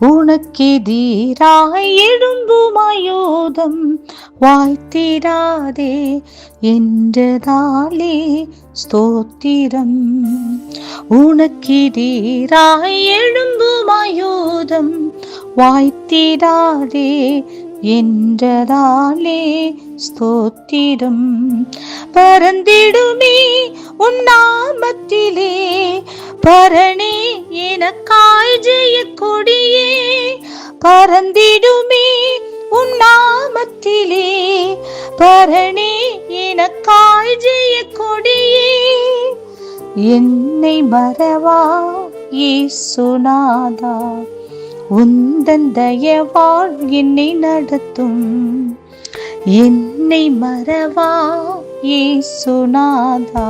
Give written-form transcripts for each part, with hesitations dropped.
உனக்கெதிராய் எழும்புமாயோதம் வாய்த்திடாதே என்றதாலே ஸ்தோத்திரம். உனக்கெதிராய் எழும்புமாயோதம் வாய்த்திடாதே என்றதாலே ஸ்தோத்திரம். பரந்திடுமே உன் நாமத்திலே பரணே எனக்காய் ஜெய கொடியே. பரந்திடுமே உன் நாமத்திலே பரணே எனக்காய் ஜெய கொடியே. என்னை மறவா இயேசுநாதா, உந்தன் தயவால் என்னை நடத்தும். என்னை மறவா இயேசுநாதா,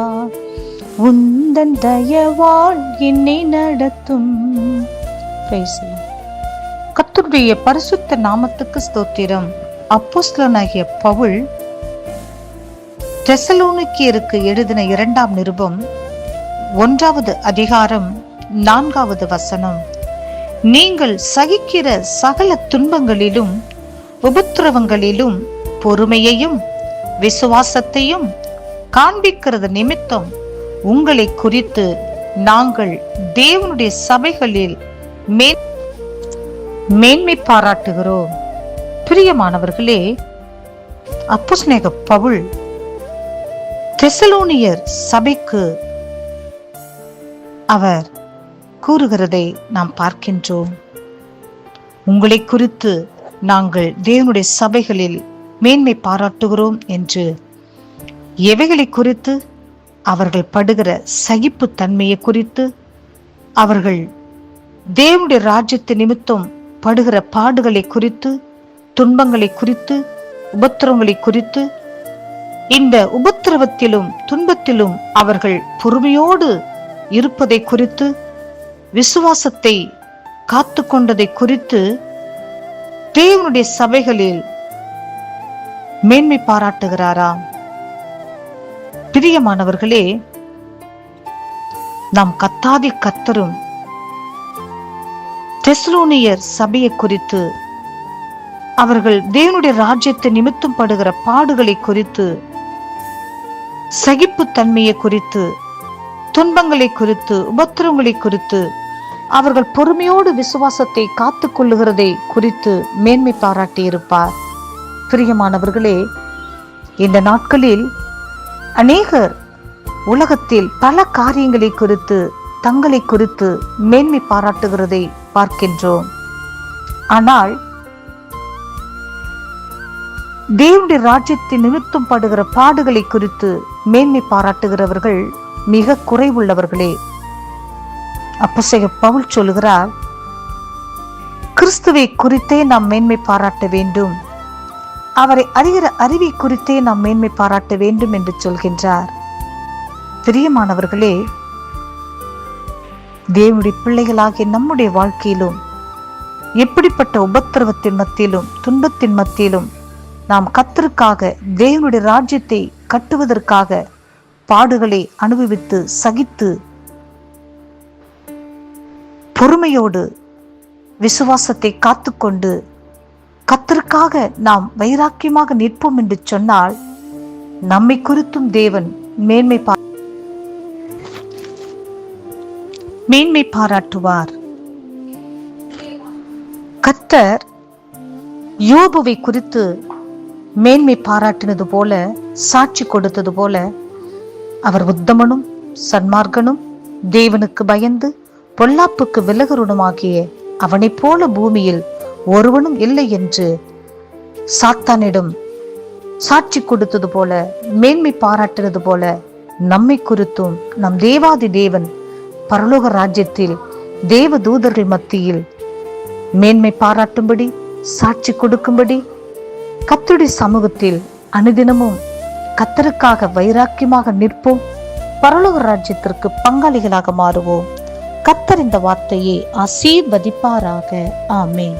உந்தன் தயவால் என்னை நடத்தும். கர்த்தருடைய பரிசுத்த நாமத்துக்கு ஸ்தோத்திரம். அப்போஸ்தலனாகிய பவுல் தெசலோனிக்கேயருக்கு எழுதின 2ஆம் நிருபம் 1வது அதிகாரம் 4வது வசனம். நீங்கள் சகிக்கிற சகல துன்பங்களிலும் உபத்திரவங்களிலும் பொறுமையையும் விசுவாசத்தையும் காண்பிக்கிறது நிமித்தம் உங்களை குறித்து நாங்கள் தேவனுடைய சபைகளில் மேன்மை பாராட்டுகிறோம். பிரியமானவர்களே, அப்போஸ்தலனாகிய பவுல் தெசலோனியர் சபைக்கு அவர் கூறுகிறதை நாம் பார்க்கின்றோம். உங்களை குறித்து நாங்கள் தேவனுடைய சபைகளில் மேன்மை பாராட்டுகிறோம் என்று. எவைகளை குறித்து? அவர்கள் படுகிற சகிப்பு தன்மையை குறித்து, அவர்கள் தேவனுடைய ராஜ்யத்தை நிமித்தம் படுகிற பாடுகளை குறித்து, துன்பங்களை குறித்து, உபத்திரவங்களை குறித்து, இந்த உபத்திரவத்திலும் துன்பத்திலும் அவர்கள் பொறுமையோடு இருப்பதை குறித்து, விசுவாசத்தை காத்து கொண்டதை குறித்து தேவனுடைய சபைகளில் மேன்மை பாராட்டுகிறாராம். பிரியமானவர்களே, நாம் கத்தாதி கர்த்தரும் தெசலோனியர் சபையை குறித்து, அவர்கள் தேவனுடைய ராஜ்யத்தை நிமித்தம் படுகிற பாடுகளை குறித்து, சகிப்பு தன்மையை குறித்து, துன்பங்களை குறித்து, உபத்திரவங்களை குறித்து, அவர்கள் பொறுமையோடு விசுவாசத்தை காத்து கொள்ளுகிறதை குறித்து மேன்மை பாராட்டி இருப்பார். பிரியமானவர்களே, இந்த நாட்களில் அநேகர் உலகத்தில் பல காரியங்களை குறித்து தங்களை குறித்து மேன்மை பாராட்டுகிறதை பார்க்கின்றோம். ஆனால் தேவனுடைய ராஜ்யத்தின் நிமித்தம் படுகிற பாடுகளை குறித்து மேன்மை பாராட்டுகிறவர்கள் மிக குறைவுள்ளவர்களே. அப்போஸ்தலன் பவுல் சொல்லுகிறார், கிறிஸ்துவை குறித்தே நாம் மேன்மை பாராட்ட வேண்டும், அவரை அறிகிற அறிவை குறித்தே நாம் மேன்மை பாராட்ட வேண்டும் என்று சொல்கின்றார். பிரியமானவர்களே, தேவனுடைய பிள்ளைகளாகிய நம்முடைய வாழ்க்கையிலும் எப்படிப்பட்ட உபத்திரவத்தின் மத்தியிலும் துன்பத்தின் மத்தியிலும் நாம் கர்த்தருக்காக தேவனுடைய ராஜ்யத்தை கட்டுவதற்காக பாடுகளை அனுபவித்து சகித்து பொறுமையோடு விசுவாசத்தை காத்துக்கொண்டு கர்த்தருக்காக நாம் வைராக்கியமாக நிற்போம் என்று சொன்னால் நம்மை குறித்தும் தேவன் மேன்மை பாராட்டுவார். கர்த்தர் யோபுவை குறித்து மேன்மை பாராட்டினது போல, சாட்சி கொடுத்தது போல, அவர் உத்தமனும் சன்மார்க்கனும் தேவனுக்கு பயந்து பொல்லாப்புக்கு விலகுருமாகிய அவனைப் போல பூமியில் ஒருவனும் இல்லை என்று சாத்தானிடம் சாட்சி கொடுத்தது போல, மேன்மை பாராட்டினது போல, நம்மை குறித்தும் நம் தேவாதி தேவன் பரலோக ராஜ்யத்தில் தேவ தூதர்கள் மத்தியில் மேன்மை பாராட்டும்படி, சாட்சி கொடுக்கும்படி கர்த்தருடைய சமூகத்தில் அனுதினமும் கர்த்தருக்காக வைராக்கியமாக நிற்போம். பரலோக ராஜ்யத்திற்கு பங்காளிகளாக மாறுவோம். கர்த்தர் இந்த வார்த்தையை ஆசீர்வதிப்பாராக. ஆமென்.